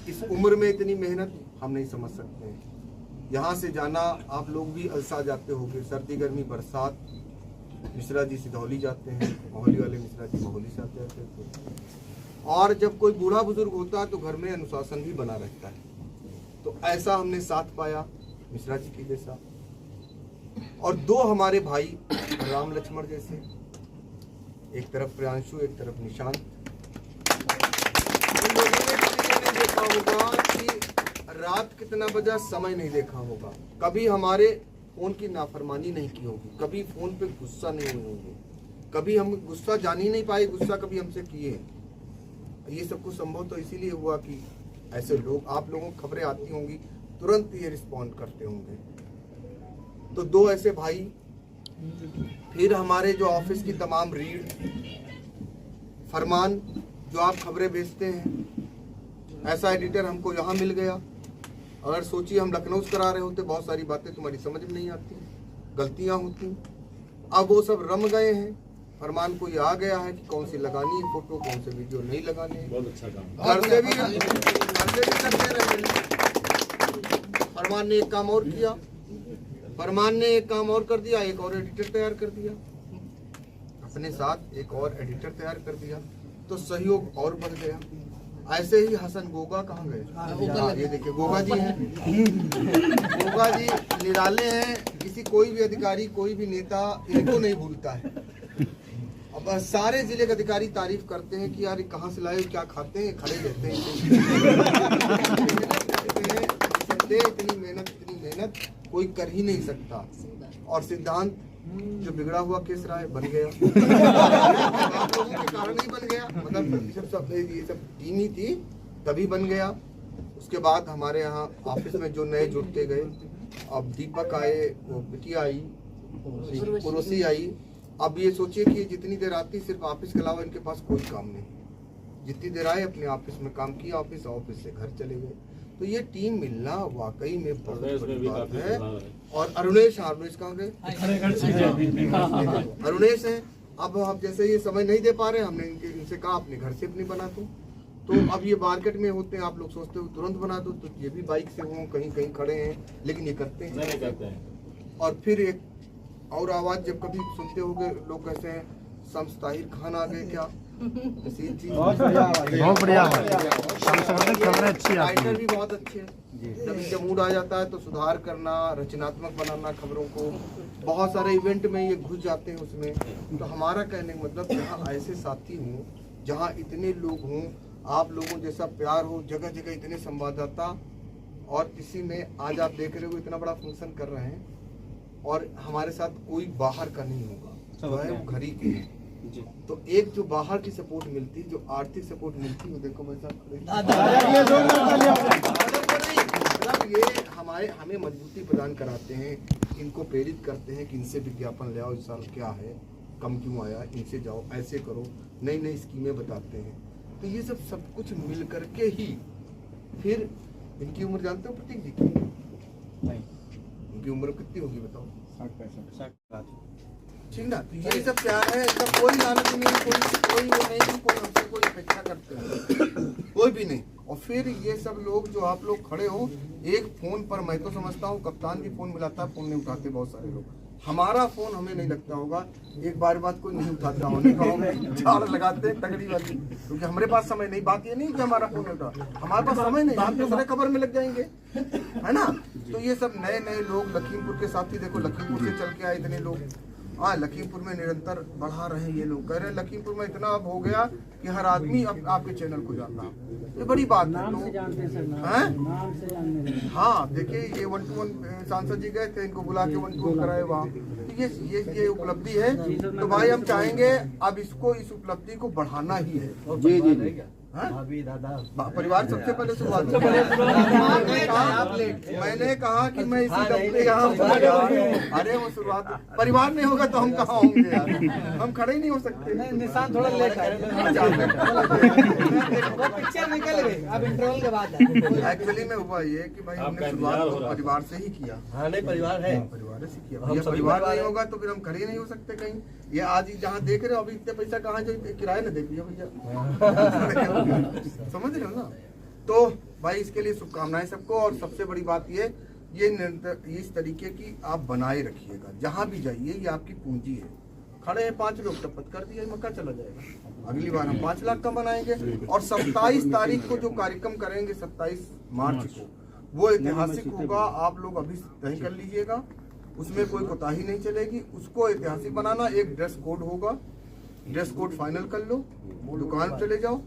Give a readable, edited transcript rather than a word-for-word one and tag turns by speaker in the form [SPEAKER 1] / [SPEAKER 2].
[SPEAKER 1] इस उम्र में इतनी मेहनत हम नहीं समझ सकते हैं। यहाँ से जाना आप लोग भी अलसा जाते होंगे, सर्दी गर्मी बरसात। मिश्रा जी सिधौली जाते हैं, मोहाली वाले मिश्रा जी मोहाली से आते थे। और जब कोई बूढ़ा बुजुर्ग होता है तो घर में अनुशासन भी बना रहता है। तो ऐसा हमने साथ पाया मिश्रा जी के जैसा। और दो हमारे भाई राम लक्ष्मण जैसे, एक तरफ प्रियांशु एक तरफ निशांत। देखा होगा कि रात कितना बजा समय नहीं देखा होगा, कभी हमारे फोन की नाफरमानी नहीं की होगी, कभी फोन पे गुस्सा नहीं हुए होंगे, कभी हम गुस्सा जान ही नहीं पाए गुस्सा कभी हमसे किए। ये सब कुछ संभव तो इसीलिए हुआ कि ऐसे लोग, आप लोगों को खबरें आती होंगी तुरंत ये रिस्पॉन्ड करते होंगे। तो दो ऐसे भाई, फिर हमारे जो ऑफिस की तमाम रीड फरमान जो आप खबरें भेजते हैं, ऐसा एडिटर हमको यहाँ मिल गया। अगर सोचिए हम लखनऊ से करा रहे होते, बहुत सारी बातें तुम्हारी समझ में नहीं आती, गलतियाँ होती। अब वो सब रम गए हैं, फरमान को ये आ गया है कि कौन सी लगानी है फोटो, कौन से वीडियो नहीं लगानी है।
[SPEAKER 2] बहुत अच्छा काम,
[SPEAKER 1] घर से भी करते रहे। फरमान ने एक काम और किया, फरमान ने एक काम और कर दिया, एक और एडिटर तैयार कर दिया, अपने साथ एक और एडिटर तैयार कर दिया, तो सहयोग और बढ़ गया। ऐसे ही हसन गोगा कहाँ गए? ये देखिए गोगा जी हैं। गोगा जी निराले हैं, किसी कोई भी अधिकारी कोई भी नेता इनको नहीं भूलता है। अब सारे जिले के अधिकारी तारीफ करते हैं कि यार कहाँ से लाए, क्या खाते हैं, खड़े रहते हैं। इतनी मेहनत कोई कर ही नहीं सकता। और सिद्धांत जो बिगड़ा हुआ केस रहा है बन गया। आप लोगों के कारण ही बन गया, मतलब ये सब टीम ही थी तभी बन गया। उसके बाद हमारे यहाँ ऑफिस में जो नए जुड़ते गए, अब दीपक आए, वो बिटिया आई, पुरोसी आई। अब ये सोचिए कि जितनी देर आती सिर्फ ऑफिस के अलावा इनके पास कोई काम नहीं, जितनी देर आए अपने ऑफिस में काम किया, ऑफिस से घर चले गए। तो ये टीम मिलना वाकई में बहुत बड़ी बात है। और अरुणेश कहाँ गए? अरुणेश है। अब हम जैसे ये समय नहीं दे पा रहे, हमने इनसे कहा अपने घर से अपनी बना दो। तो अब ये मार्केट में होते हैं, आप लोग सोचते हो तुरंत बना दो, तो ये भी बाइक से हों, कहीं कहीं खड़े हैं, लेकिन ये करते हैं। और फिर एक और आवाज जब कभी सुनते होगे लोग कहते हैं शम्स ताहिर खान आ गए क्या? बहुत बढ़िया राइटर भी बहुत अच्छे हैं। जब मूड आ जाता है तो सुधार करना, रचनात्मक बनाना खबरों को, बहुत सारे इवेंट में ये घुस जाते हैं उसमें। तो हमारा कहने का मतलब जहाँ ऐसे साथी हों, जहाँ इतने लोग हों, आप लोगों जैसा प्यार हो, जगह जगह इतने संवाददाता, और इसी में आज आप देख रहे हो इतना बड़ा फंक्शन कर रहे हैं और हमारे साथ कोई बाहर का नहीं होगा, जो है वो घर ही के हैं। तो एक जो बाहर की सपोर्ट मिलती, जो आर्थिक सपोर्ट मिलती, वो देखो मेरे साथ ये हमें मजबूती प्रदान कराते हैं, इनको प्रेरित करते हैं कि इनसे विज्ञापन ले आओ, इस साल क्या है, कम क्यों आया, इनसे जाओ, ऐसे करो, नई नई स्कीमें बताते हैं। तो ये सब कुछ मिल करके ही फिर इनकी उम्र जानते हो प्रतीक जी की? नहीं, इनकी उम्र कितनी होगी बताओ? 60-65। ठीक ना? ये सब क्या है, सब कोई लालच नहीं, कोई नहीं, कोई हमसे कोई अपेक्षा करते हैं, कोई भी नहीं। और फिर ये सब लोग जो आप लोग खड़े हो, एक फोन पर, मैं तो समझता हूँ कप्तान भी फोन मिलाता है, फोन नहीं उठाते बहुत सारे लोग। हमारा फोन हमें नहीं लगता होगा, एक बार बात कोई नहीं उठाता होने का, झाड़ लगाते हैं तगड़ी वाली, क्योंकि हमारे पास समय नहीं। बात ये नहीं कि हमारा फोन उठा, हमारे पास समय नहीं, हम दूसरे खबर में लग जाएंगे, है ना? तो ये सब नए नए लोग, लखीमपुर के साथी देखो, लखीमपुर से चल के आए इतने लोग। हाँ, लखीमपुर में निरंतर बढ़ा रहे हैं ये लोग, कह रहे हैं लखीमपुर में इतना अब हो गया कि हर आदमी अब आपके चैनल को जानता है, ये बड़ी बात है। हाँ, देखिए ये 1-to-1 सांसद जी गए थे, इनको बुला के 1-to-1 कराए वहाँ। तो ये उपलब्धि है। तो भाई हम चाहेंगे अब इसको, इस उपलब्धि को बढ़ाना ही है। जी जी जी, परिवार सबसे पहले शुरुआत। मैंने कहा कि मैं इसी दफ्ते यहाँ, अरे वो शुरुआत, परिवार नहीं होगा तो हम कहाँ होंगे यार, हम खड़े ही नहीं हो सकते।
[SPEAKER 3] निशान थोड़ा लेट है, पिक्चर निकल गई, अब इंटरवल के बाद।
[SPEAKER 1] एक्चुअली में हुआ ये कि भाई हमने शुरुआत परिवार से ही किया।
[SPEAKER 3] हाँ नहीं, परिवार है,
[SPEAKER 1] परिवार से किया। परिवार नहीं होगा तो फिर हम खड़े नहीं हो सकते कहीं। ये आज जहाँ देख रहे हो अभी इतने पैसा कहाँ जो किराया न दे दिया भैया, समझ रहे हो ना? तो भाई इसके लिए शुभकामनाएं सबको। और सबसे बड़ी बात ये इस तरीके की आप बनाए रखिएगा, जहां भी जाइए ये आपकी पूंजी है। खड़े हैं 5 लोग, टपत कर दिया मक्का चला जाएगा। अगली बार हम 5 लाख का बनाएंगे। और 27 तारीख को जो कार्यक्रम करेंगे 27 मार्च को, वो ऐतिहासिक होगा। आप लोग अभी तय कर लीजिएगा, उसमें कोई कोताही नहीं चलेगी। उसको ऐतिहासिक बनाना, एक ड्रेस कोड होगा, ड्रेस कोड फाइनल कर लो, दुकान चले जाओ।